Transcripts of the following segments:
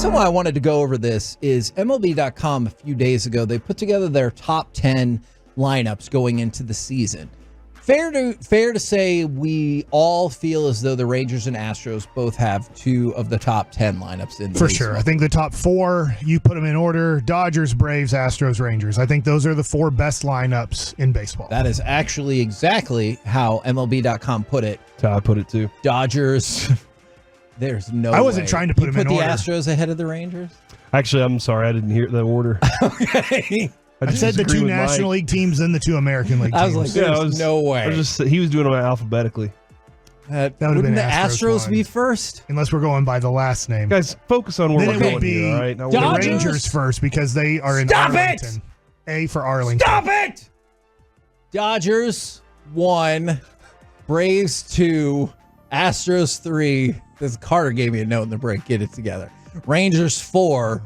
reason why I wanted to go over this is MLB.com a few days ago, they put together their top 10 lineups going into the season. Fair to say we all feel as though the Rangers and Astros both have two of the top 10 lineups in the For sure. I think the top four, you put them in order: Dodgers, Braves, Astros, Rangers. I think those are the four best lineups in baseball. That is actually exactly how MLB.com put it. That's how I put it too. Dodgers. There's no I wasn't way. trying to put them in order. You put the Astros ahead of the Rangers? Actually, I'm sorry. I didn't hear the order. Okay. I said the two National League teams and the two American League teams. I was like, there's no way. He was doing them alphabetically. That would have Wouldn't been the Astros be first? Unless we're going by the last name. Guys, focus on where then we're it going would be here, all right? Now, the Rangers first because they are in Arlington. A for Arlington. Stop it! Dodgers 1, Braves 2, Astros 3. This Carter gave me a note in the break. Get it together. Rangers 4.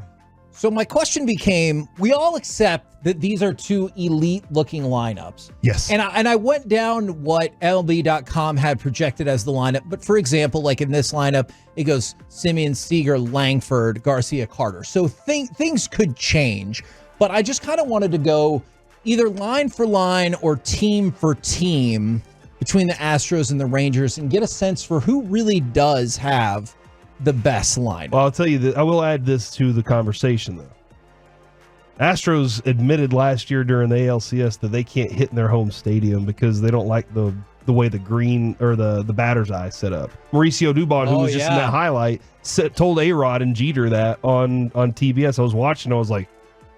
So my question became, we all accept that these are two elite-looking lineups. Yes. And I went down what MLB.com had projected as the lineup. But for example, like in this lineup, it goes Semien, Seager, Langford, Garcia, Carter. So things could change. But I just kind of wanted to go either line for line or team for team between the Astros and the Rangers and get a sense for who really does have the best line. Well, I'll tell you that I will add this to the conversation, though. Astros admitted last year during the ALCS that they can't hit in their home stadium because they don't like the way the green or the batter's eye set up. Mauricio Dubon, who was just in that highlight, told A-Rod and Jeter that on TBS. I was watching. I was like,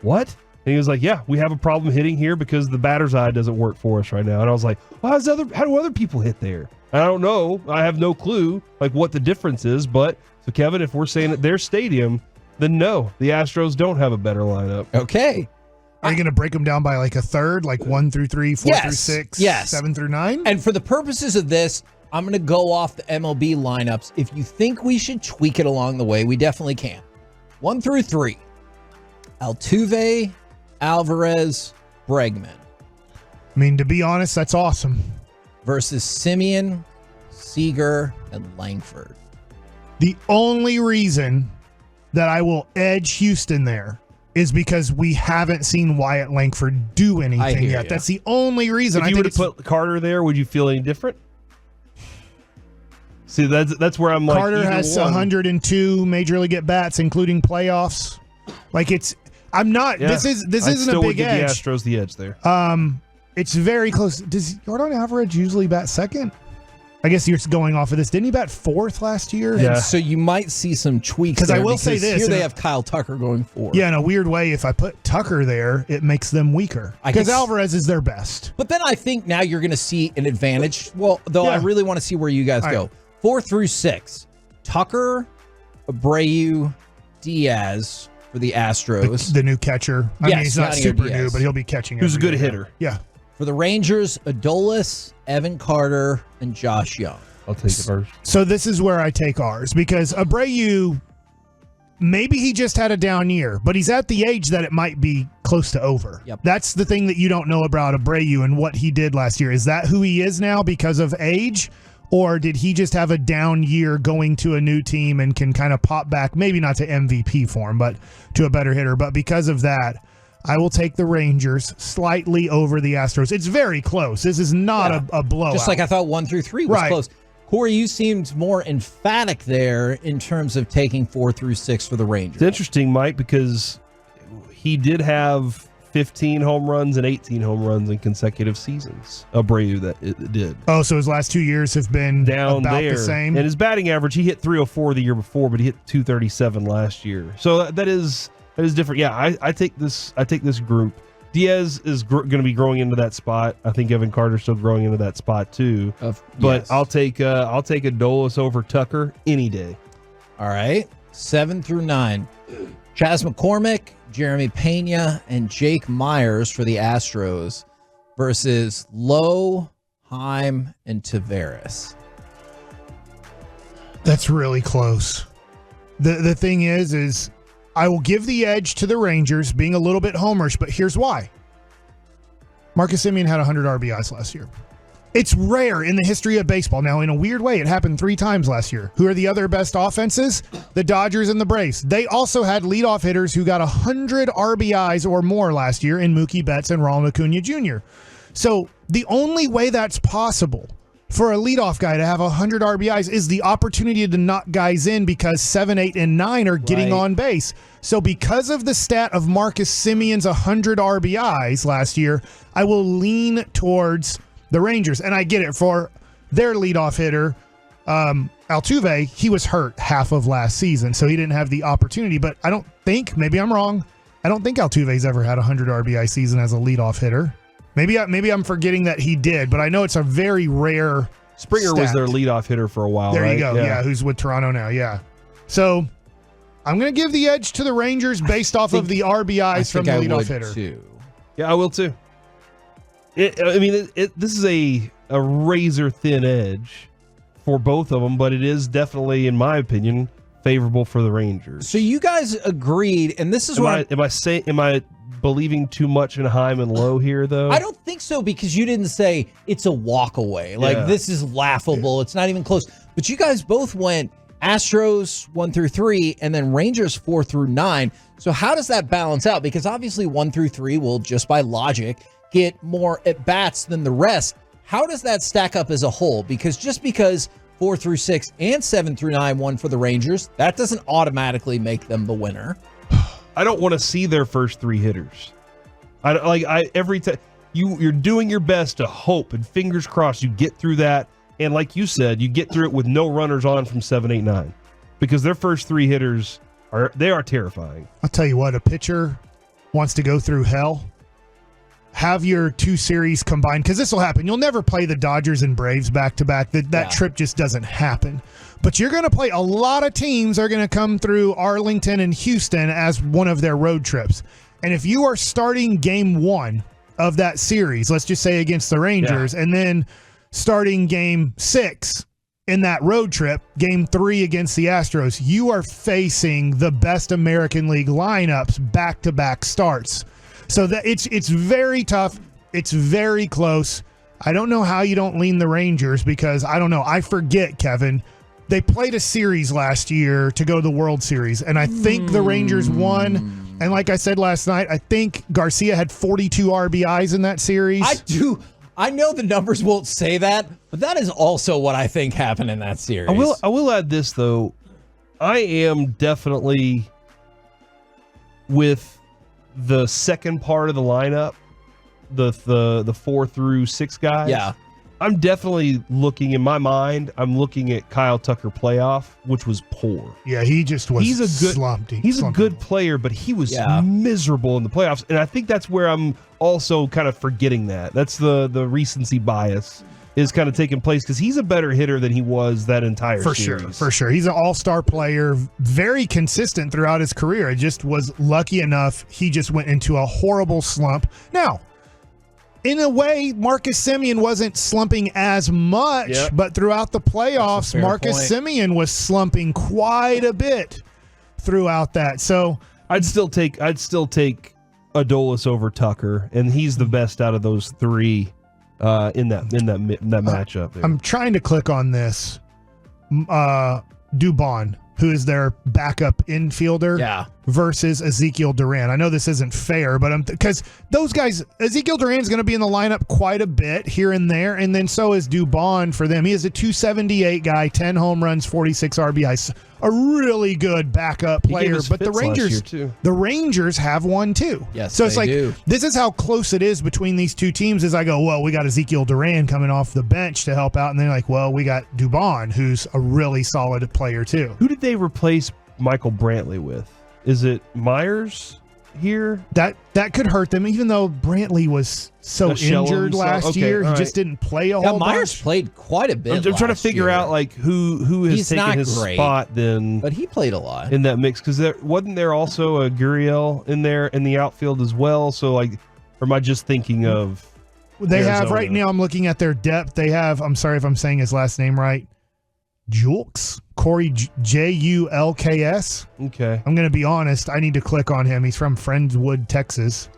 what? And he was like, yeah, we have a problem hitting here because the batter's eye doesn't work for us right now. And I was like, well, how do other people hit there? I don't know. I have no clue like what the difference is. But so Kevin, if we're saying at their stadium, then no, the Astros don't have a better lineup. Okay. Are you going to break them down by like a third, like 1 through 3, 4 through 6, 7 through 9? And for the purposes of this, I'm going to go off the MLB lineups. If you think we should tweak it along the way, we definitely can. 1 through 3. Altuve, Alvarez, Bregman. I mean, to be honest, that's awesome. Versus Semien, Seager, and Langford. The only reason that I will edge Houston there is because we haven't seen Wyatt Langford do anything yet. You. That's the only reason. If you would have put Carter there, would you feel any different? See, that's where I'm like, Carter has 102 major league at bats, including playoffs. Like I'm not. Yeah, this isn't a big edge. The Astros the edge there. It's very close. Does Yordan Alvarez usually bat second? I guess you're going off of this. Didn't he bat fourth last year? Yeah. So you might see some tweaks. Because I will say this: here they have Kyle Tucker going forward. Yeah, in a weird way, if I put Tucker there, it makes them weaker because Alvarez is their best. But then I think now you're going to see an advantage. Well, though I really want to see where you guys go. Right. 4 through 6: Tucker, Abreu, Diaz for the Astros. The new catcher. I mean, he's not super new, but he'll be catching. Who's a good hitter? Yeah. For the Rangers, Adolis, Evan Carter, and Josh Young. I'll take it first. So this is where I take ours because Abreu, maybe he just had a down year, but he's at the age that it might be close to over. Yep. That's the thing that you don't know about Abreu and what he did last year. Is that who he is now because of age? Or did he just have a down year going to a new team and can kind of pop back, maybe not to MVP form, but to a better hitter? But because of that, I will take the Rangers slightly over the Astros. It's very close. This is not a blowout. Just like I thought 1 through 3 was close. Corey, you seemed more emphatic there in terms of taking 4 through 6 for the Rangers. It's interesting, Mike, because he did have 15 home runs and 18 home runs in consecutive seasons. Abreu that it did. Oh, so his last 2 years have been down about there. The same? And his batting average, he hit 304 the year before, but he hit 237 last year. So that is different. Yeah, I take this group. Diaz is going to be growing into that spot. I think Evan Carter's still growing into that spot too. But I'll take Adolis over Tucker any day. All right, 7 through 9. Chas McCormick, Jeremy Pena, and Jake Myers for the Astros versus Lowe, Heim, and Taveras. That's really close. The thing is I will give the edge to the Rangers, being a little bit homerish, but here's why. Marcus Semien had 100 RBIs last year. It's rare in the history of baseball. Now, in a weird way, it happened 3 times last year. Who are the other best offenses? The Dodgers and the Braves. They also had leadoff hitters who got 100 RBIs or more last year in Mookie Betts and Ronald Acuna Jr. So the only way that's possible for a leadoff guy to have 100 RBIs is the opportunity to knock guys in because 7, 8, and 9 are getting on base. So because of the stat of Marcus Semion's 100 RBIs last year, I will lean towards the Rangers. And I get it for their leadoff hitter, Altuve. He was hurt half of last season, so he didn't have the opportunity. But I don't think, maybe I'm wrong, I don't think Altuve's ever had a 100 RBI season as a leadoff hitter. Maybe I'm forgetting that he did, but I know it's a very rare Springer stat. was their leadoff hitter for a while, There right? you go. Yeah, who's with Toronto now. Yeah. So I'm going to give the edge to the Rangers based off of the RBIs from the leadoff hitter. Too. Yeah, I will too. This is a razor thin edge for both of them, but it is definitely, in my opinion, favorable for the Rangers. So you guys agreed, and this is am I believing too much in Heim and Lowe here, though? I don't think so, because you didn't say it's a walk away. Like, this is laughable. It's not even close. But you guys both went Astros 1 through 3, and then Rangers 4 through 9. So how does that balance out? Because obviously 1 through 3 will, just by logic, get more at bats than the rest. How does that stack up as a whole? Because just because 4 through 6 and 7 through 9 won for the Rangers, that doesn't automatically make them the winner. I don't want to see their first 3 hitters. Every time you're doing your best to hope and fingers crossed you get through that, and like you said, you get through it with no runners on from 7, 8, 9, because their first 3 hitters are terrifying. I'll tell you what, a pitcher wants to go through hell. Have your 2 series combined, because this will happen. You'll never play the Dodgers and Braves back to back. That trip just doesn't happen. But you're going to play a lot of teams are going to come through Arlington and Houston as one of their road trips. And if you are starting game 1 of that series, let's just say against the Rangers, and then starting game 6 in that road trip, game 3 against the Astros, you are facing the best American League lineups back-to-back starts. So that it's very tough. It's very close. I don't know how you don't lean the Rangers, because I don't know. I forget, Kevin. They played a series last year to go to the World Series, and I think the Rangers won. And like I said last night, I think Garcia had 42 RBIs in that series. I know the numbers won't say that, but that is also what I think happened in that series. I will add this, though. I am definitely with the second part of the lineup, the 4 through 6 guys. Yeah. I'm definitely looking, in my mind, I'm looking at Kyle Tucker playoff, which was poor. Yeah, he just was slumped. He's a good player, but he was miserable in the playoffs. And I think that's where I'm also kind of forgetting that. That's the recency bias is kind of taking place, because he's a better hitter than he was that entire series. For sure. He's an all-star player, very consistent throughout his career. It just was lucky enough he just went into a horrible slump. Now, in a way, Marcus Semien wasn't slumping as much, but throughout the playoffs, Marcus Semien was slumping quite a bit throughout that. So I'd still take Adolis over Tucker, and he's the best out of those 3 in that matchup there. I'm trying to click on this. Dubon, who is their backup infielder, versus Ezekiel Duran. I know this isn't fair, but because those guys, Ezekiel Duran's going to be in the lineup quite a bit here and there, and then so is Dubon for them. He is a 278 guy, 10 home runs, 46 RBIs, a really good backup player. But the Rangers have one too. Yes, so it's this is how close it is between these 2 teams. Is I go, well, we got Ezekiel Duran coming off the bench to help out, and they're like, well, we got Dubon, who's a really solid player too. Who did they replace Michael Brantley with? Is it Myers here? That could hurt them, even though Brantley was so injured last year. He just didn't play a whole bunch. Myers played quite a bit. I'm trying to figure out who has taken his spot then. But he played a lot in that mix, because wasn't there also a Gurriel in there in the outfield as well? So or am I just thinking of? They have right now. I'm looking at their depth. They have. I'm sorry if I'm saying his last name right. Julks. Corey Julks. Okay. I'm going to be honest. I need to click on him. He's from Friendswood, Texas.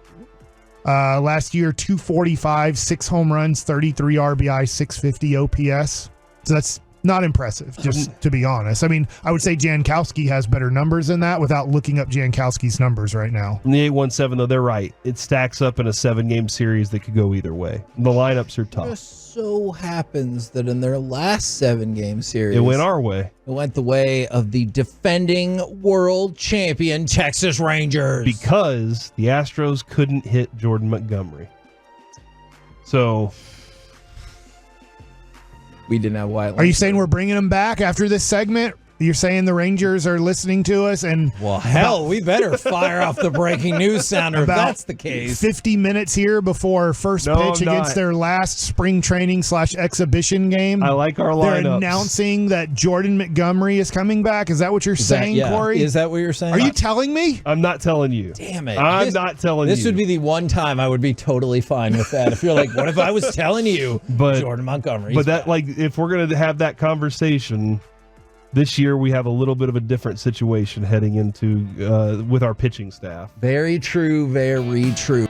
Last year, 245, 6 home runs, 33 RBI, 650 OPS. So that's not impressive, just to be honest. I mean, I would say Jankowski has better numbers than that without looking up Jankowski's numbers right now. In the 817, though, they're right. It stacks up in a 7-game series that could go either way. The lineups are tough. Just so happens that in their last 7-game series, It went our way. It went the way of the defending world champion Texas Rangers. Because the Astros couldn't hit Jordan Montgomery. So we didn't have Wyatt. Are you saying we're bringing him back after this segment? You're saying the Rangers are listening to us, and well, hell, we better fire off the breaking news sounder if that's the case. 50 minutes here before first pitch against their last spring training / exhibition game. I like our lineups. They're announcing that Jordan Montgomery is coming back. Is that what you're saying, Corey? Is that what you're saying? Are you telling me? I'm not telling you. Damn it. I'm not telling you. This would be the one time I would be totally fine with that. If you're like, what if I was telling you Jordan Montgomery? But that, like, if we're going to have that conversation, this year we have a little bit of a different situation heading into with our pitching staff. Very true, very true.